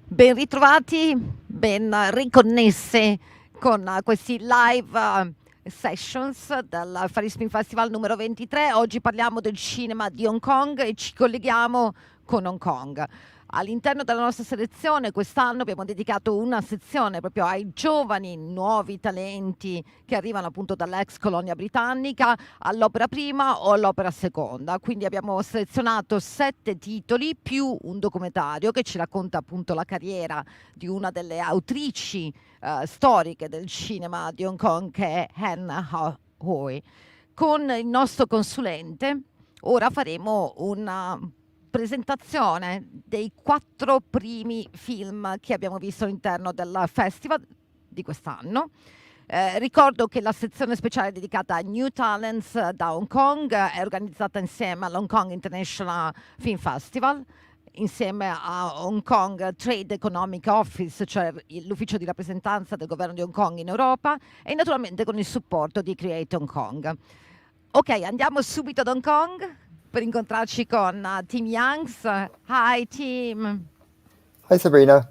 Ben ritrovati, ben riconnesse con questi live sessions del Paris Film Festival numero 23. Oggi parliamo del cinema di Hong Kong e ci colleghiamo con Hong Kong. All'interno della nostra selezione quest'anno abbiamo dedicato una sezione proprio ai giovani nuovi talenti che arrivano appunto dall'ex colonia britannica all'opera prima o all'opera seconda. Quindi abbiamo selezionato 7 titoli più un documentario che ci racconta appunto la carriera di una delle autrici storiche del cinema di Hong Kong, che è Han Hoi. Con il nostro consulente ora faremo una presentazione dei 4 primi film che abbiamo visto all'interno del festival di quest'anno. Ricordo che la sezione speciale dedicata a New Talents da Hong Kong è organizzata insieme all'Hong Kong International Film Festival, insieme a Hong Kong Trade Economic Office, cioè l'ufficio di rappresentanza del governo di Hong Kong in Europa, e naturalmente con il supporto di Create Hong Kong. Ok, andiamo subito ad Hong Kong per incontrarci con Tim Youngs. Hi Tim. Hi, Sabrina.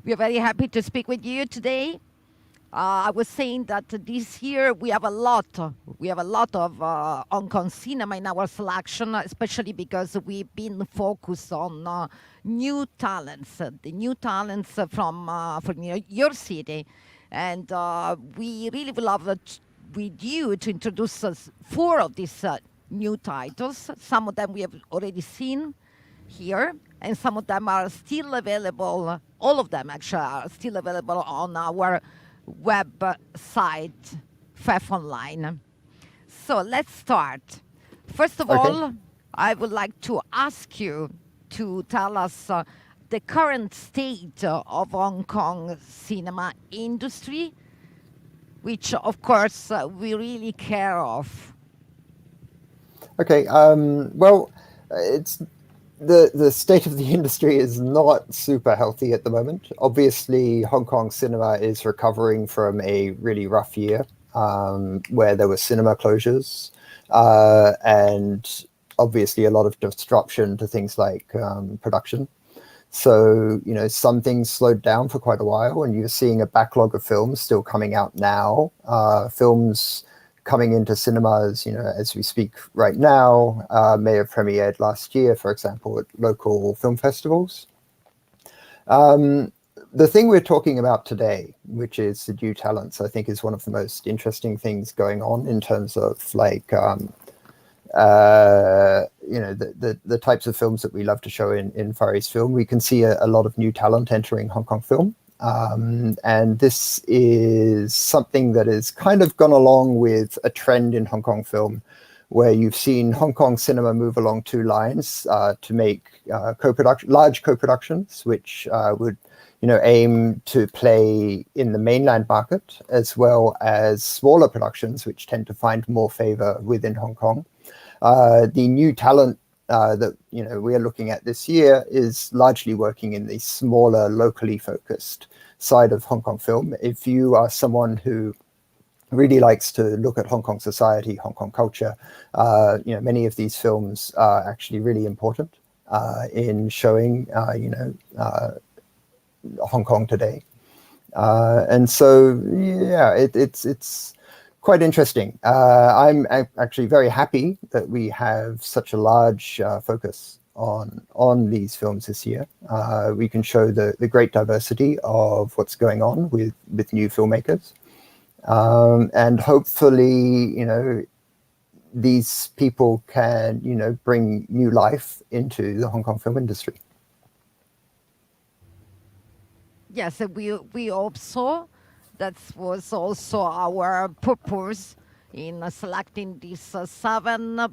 We are very happy to speak with you today. I was saying that this year we have a lot of Hong Kong cinema in our selection, especially because we've been focused on new talents, the new talents from your city, and we really would love with you to introduce us 4 of these new titles. Some of them we have already seen here, and some of them are still available. All of them actually are still available on our website, FEFF Online. So let's start. First of Okay. all, I would like to ask you to tell us the current state of Hong Kong cinema industry, which of course we really care of. Okay. Well, it's the state of the industry is not super healthy at the moment. Obviously, Hong Kong cinema is recovering from a really rough year, where there were cinema closures, and obviously a lot of disruption to things like production. So, some things slowed down for quite a while, and you're seeing a backlog of films still coming out now. Films coming into cinemas, as we speak right now, may have premiered last year, for example, at local film festivals. The thing we're talking about today, which is the new talents, I think is one of the most interesting things going on in terms of like, the types of films that we love to show in Far East Film. We can see a lot of new talent entering Hong Kong film. And this is something that has kind of gone along with a trend in Hong Kong film, where you've seen Hong Kong cinema move along 2 lines to make large co-productions, which would aim to play in the mainland market, as well as smaller productions, which tend to find more favor within Hong Kong. The new talent that we are looking at this year is largely working in the smaller, locally focused side of Hong Kong film. If you are someone who really likes to look at Hong Kong society, Hong Kong culture, many of these films are actually really important in showing Hong Kong today. And so, yeah, it's quite interesting. I'm actually very happy that we have such a large focus on these films this year. We can show the great diversity of what's going on with new filmmakers. And hopefully, these people can, bring new life into the Hong Kong film industry. Yes, we hope so. That was also our purpose in selecting these 7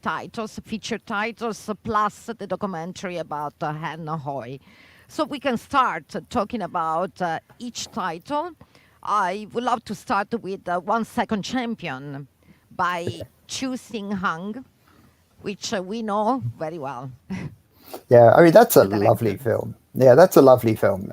titles, feature titles, plus the documentary about Hannah Hoy. So we can start talking about each title. I would love to start with 1 Second Champion by Chu Sing Hung, which we know very well. Yeah, I mean, that's a The lovely director. film. Yeah, that's a lovely film.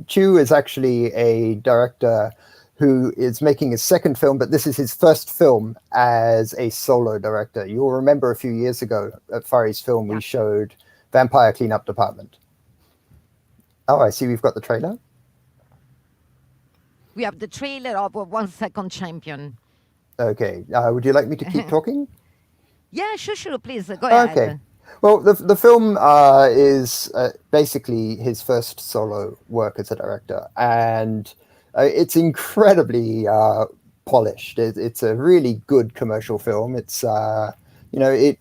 Chu is actually a director who is making his 2nd film, but this is his 1st film as a solo director. You'll remember a few years ago at Far East Film, Yeah. we showed Vampire Cleanup Department. Oh, I see we've got the trailer. We have the trailer of a 1 second champion. Okay. Would you like me to keep talking? Yeah, sure, please go Okay. ahead. Well, the film is basically his first solo work as a director, and it's incredibly polished. It's a really good commercial film. It's it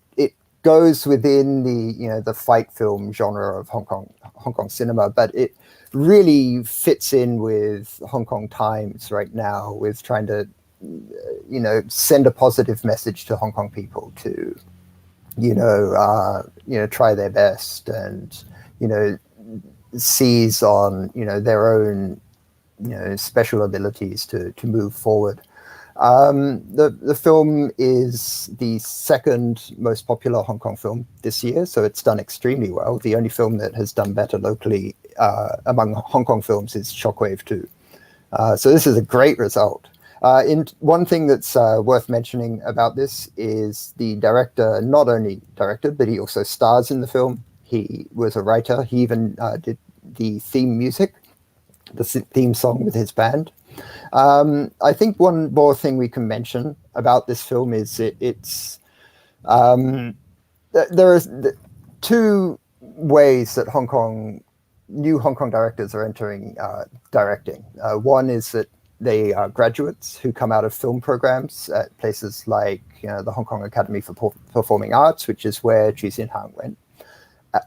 goes within the fight film genre of Hong Kong cinema, but it really fits in with Hong Kong times right now, with trying to send a positive message to Hong Kong people to try their best and seize on their own special abilities to move forward. The film is the second most popular Hong Kong film this year, so it's done extremely well. The only film that has done better locally among Hong Kong films is Shockwave 2. So this is a great result. One thing that's worth mentioning about this is the director not only directed, but he also stars in the film. He was a writer. He even did the theme music, the theme song with his band. I think one more thing we can mention about this film is there are two ways that new Hong Kong directors are entering directing. One is that they are graduates who come out of film programs at places like the Hong Kong Academy for Performing Arts, which is where Chu Sin Hang went.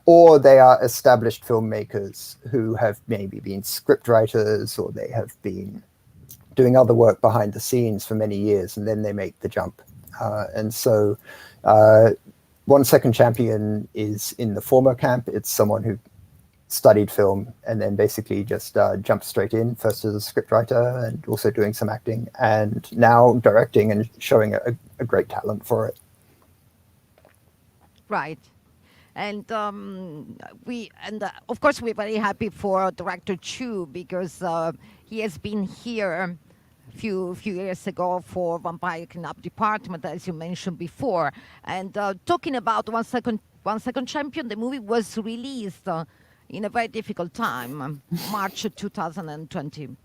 Or they are established filmmakers who have maybe been script writers, or they have been doing other work behind the scenes for many years, and then they make the jump. And so 1 Second Champion is in the former camp. It's someone who studied film and then basically just jumped straight in, first as a scriptwriter and also doing some acting, and now directing and showing a great talent for it. Right. And of course we're very happy for director Chu, because he has been here a few years ago for Vampire Cleanup Department, as you mentioned before. And talking about 1 Second Champion, the movie was released in a very difficult time, March 2021.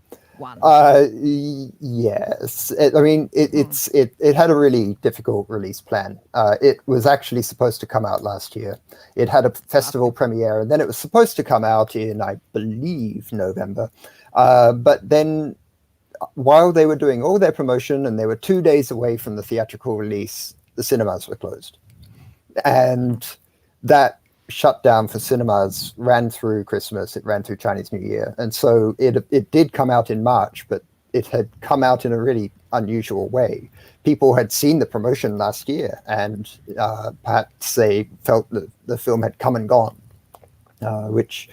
Yes. It had a really difficult release plan. It was actually supposed to come out last year. It had a festival premiere, and then it was supposed to come out in, I believe, November. But then while they were doing all their promotion and they were 2 days away from the theatrical release, the cinemas were closed. And that shutdown for cinemas ran through Christmas, it ran through Chinese New Year. And so it did come out in March, but it had come out in a really unusual way. People had seen the promotion last year, and perhaps they felt that the film had come and gone, which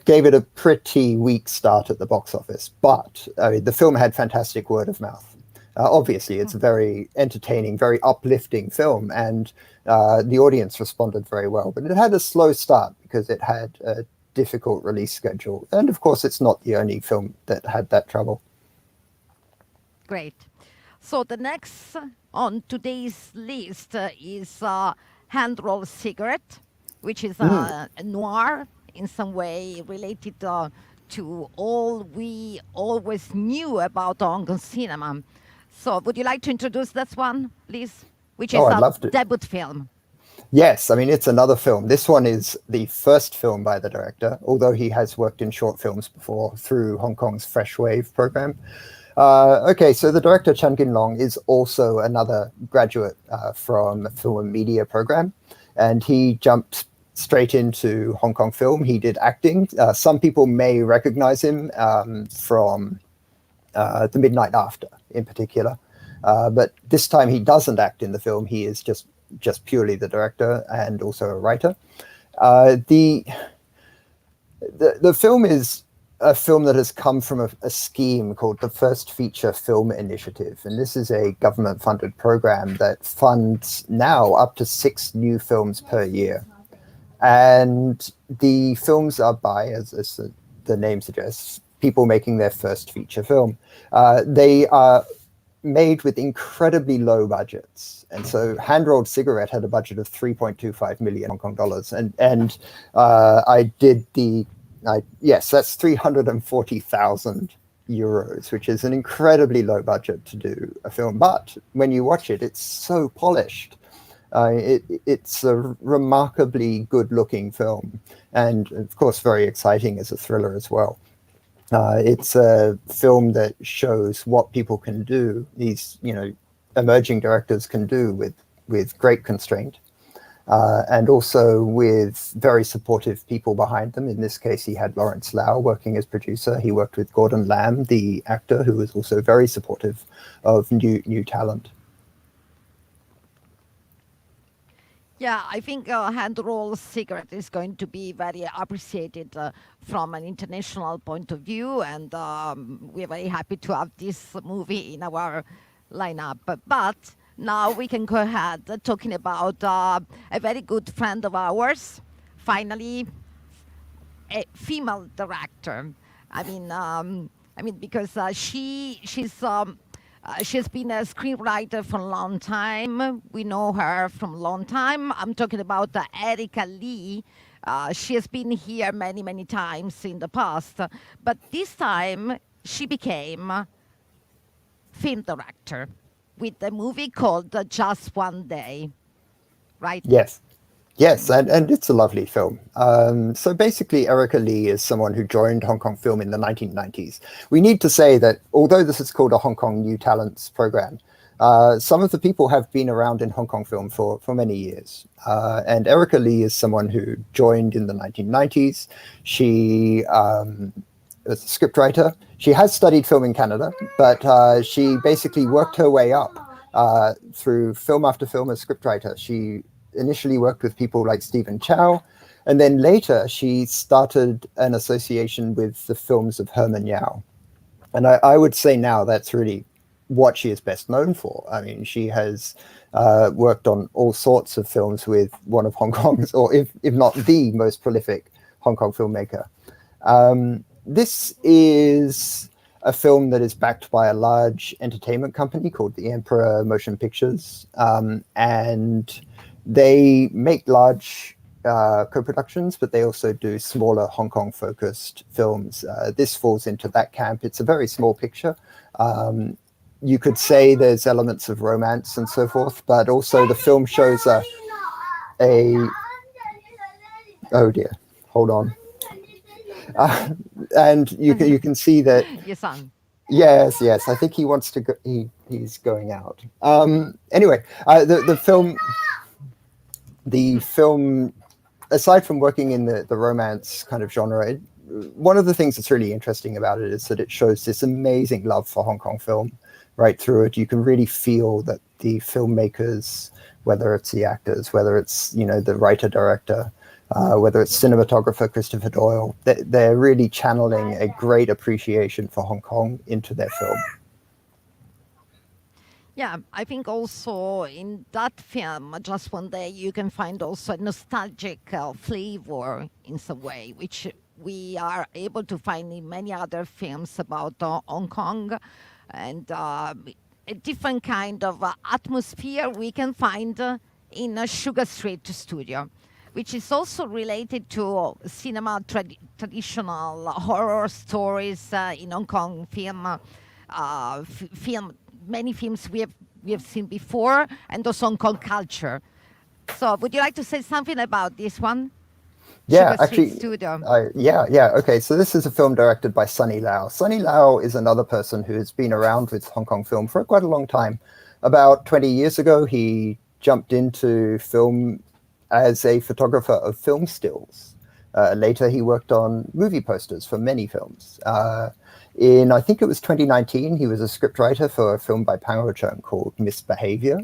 gave it a pretty weak start at the box office. But the film had fantastic word of mouth. Obviously, it's a very entertaining, very uplifting film, and the audience responded very well. But it had a slow start because it had a difficult release schedule. And of course, it's not the only film that had that trouble. Great. So the next on today's list is Hand Roll Cigarette, which is a noir, in some way related to all we always knew about Hong Kong cinema. So would you like to introduce that one, please? Which is a debut film. Yes, it's another film. This one is the first film by the director, although he has worked in short films before through Hong Kong's Fresh Wave program. Okay, so the director, Chan Kin Long, is also another graduate from the Film and Media program, and he jumped straight into Hong Kong film. He did acting. Some people may recognize him from The Midnight After in particular. But this time he doesn't act in the film. He is just purely the director and also a writer. The film is a film that has come from a scheme called the First Feature Film Initiative. And this is a government-funded program that funds now up to 6 new films per year. And the films are by, as the name suggests, people making their first feature film. They are made with incredibly low budgets. And so Hand Rolled Cigarette had a budget of 3.25 million Hong Kong dollars. And I did the Yes, that's 340,000 euros, which is an incredibly low budget to do a film. But when you watch it, it's so polished. It's a remarkably good-looking film, and of course, very exciting as a thriller as well. It's a film that shows what people can do. These, emerging directors can do with great constraint. And also with very supportive people behind them. In this case, he had Lawrence Lau working as producer. He worked with Gordon Lamb, the actor, who was also very supportive of new talent. Yeah, I think Hand Roll Cigarette is going to be very appreciated from an international point of view, and we're very happy to have this movie in our lineup. But now we can go ahead talking about a very good friend of ours, finally, a female director. Because she's been a screenwriter for a long time. We know her from a long time. I'm talking about Erika Lee. She has been here many, many times in the past, but this time she became film director with a movie called Just One Day, right? Yes, and it's a lovely film. So basically, Erika Lee is someone who joined Hong Kong film in the 1990s. We need to say that although this is called a Hong Kong New Talents program, some of the people have been around in Hong Kong film for many years. And Erika Lee is someone who joined in the 1990s. She is a scriptwriter. She has studied film in Canada, but she basically worked her way up through film after film as scriptwriter. She initially worked with people like Stephen Chow, and then later she started an association with the films of Herman Yao. And I would say now that's really what she is best known for. I mean, she has worked on all sorts of films with one of Hong Kong's, or if not the most prolific Hong Kong filmmaker. This is a film that is backed by a large entertainment company called the Emperor Motion Pictures, and they make large co-productions, but they also do smaller Hong Kong-focused films. This falls into that camp. It's a very small picture. You could say there's elements of romance and so forth, but also the film shows a oh dear, hold on. And you can see that. Your son. Yes. I think he wants to go. He's going out. Anyway, the film, aside from working in the romance kind of genre, one of the things that's really interesting about it is that it shows this amazing love for Hong Kong film right through it. You can really feel that the filmmakers, whether it's the actors, whether it's the writer director, whether it's cinematographer Christopher Doyle, they're really channeling a great appreciation for Hong Kong into their film. Yeah, I think also in that film, Just One Day, you can find also a nostalgic flavor in some way, which we are able to find in many other films about Hong Kong, and a different kind of atmosphere we can find in a Sugar Street Studio, which is also related to cinema traditional horror stories in Hong Kong film. Many films we have seen before, and also Hong Kong culture. So, would you like to say something about this one? Yeah, Sugar Street actually, Studio. yeah. Okay, so this is a film directed by Sunny Lau. Sunny Lau is another person who has been around with Hong Kong film for quite a long time. About 20 years ago, he jumped into film as a photographer of film stills. Later, he worked on movie posters for many films. In, I think it was 2019, he was a scriptwriter for a film by Pang Ho-chung called Misbehavior.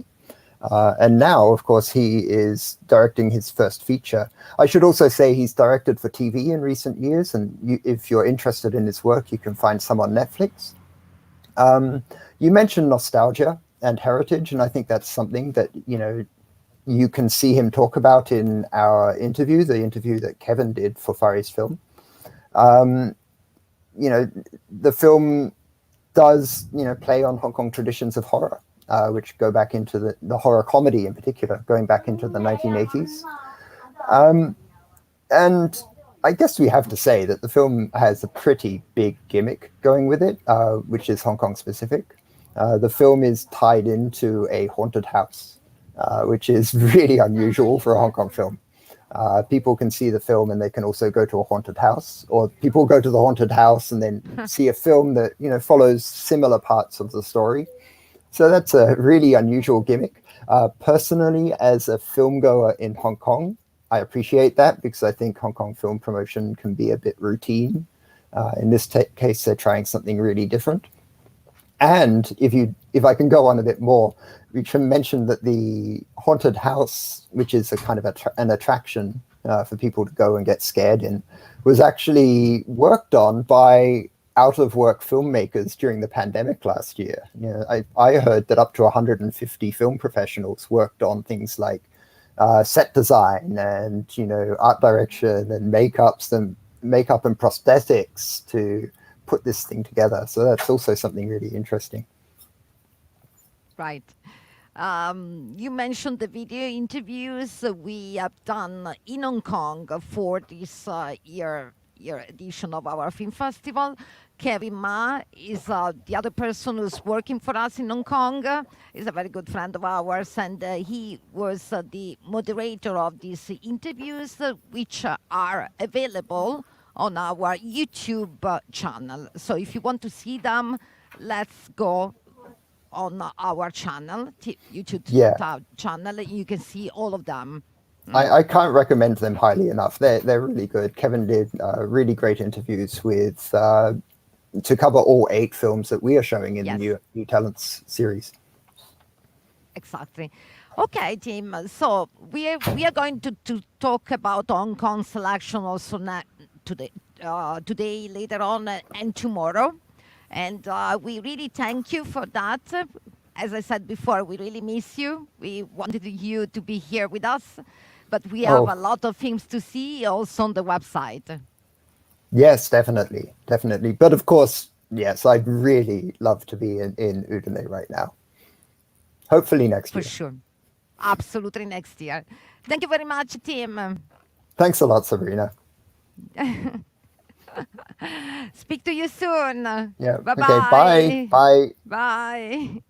And now, of course, he is directing his first feature. I should also say he's directed for TV in recent years, and if you're interested in his work, you can find some on Netflix. You mentioned nostalgia and heritage, and I think that's something that, you can see him talk about in our interview, the interview that Kevin did for Far East Film. The film does, play on Hong Kong traditions of horror, which go back into the horror comedy in particular, going back into the 1980s. And I guess we have to say that the film has a pretty big gimmick going with it, which is Hong Kong specific. The film is tied into a haunted house, which is really unusual for a Hong Kong film. People can see the film and they can also go to a haunted house, or people go to the haunted house and then see a film that, you know, follows similar parts of the story. So that's a really unusual gimmick. Personally, as a film goer in Hong Kong, I appreciate that because I think Hong Kong film promotion can be a bit routine. In this case, they're trying something really different. And if I can go on a bit more, we can mention that the haunted house, which is a kind of an attraction for people to go and get scared in, was actually worked on by out-of-work filmmakers during the pandemic last year. You know, I heard that up to 150 film professionals worked on things like set design and, you know, art direction and makeup and prosthetics to put this thing together. So that's also something really interesting. Right. You mentioned the video interviews we have done in Hong Kong for this year edition of our film festival. Kevin Ma is the other person who's working for us in Hong Kong. He's a very good friend of ours, and he was the moderator of these interviews, which are available on our YouTube channel. So if you want to see them, let's go on our channel, YouTube channel. You can see all of them. I can't recommend them highly enough. They're really good. Kevin did really great interviews with to cover all 8 films that we are showing in the New Talents series. Exactly. Okay, Tim. So we are going to talk about Hong Kong selection also today, later on, and tomorrow. And we really thank you for that. As I said before, we really miss you. We wanted you to be here with us, but we have a lot of films to see also on the website. Yes, definitely. But of course, yes, I'd really love to be in Udine right now. Hopefully next year. For sure. Absolutely next year. Thank you very much, Tim. Thanks a lot, Sabrina. Speak to you soon. Yeah. Bye-bye. Okay, bye. Bye.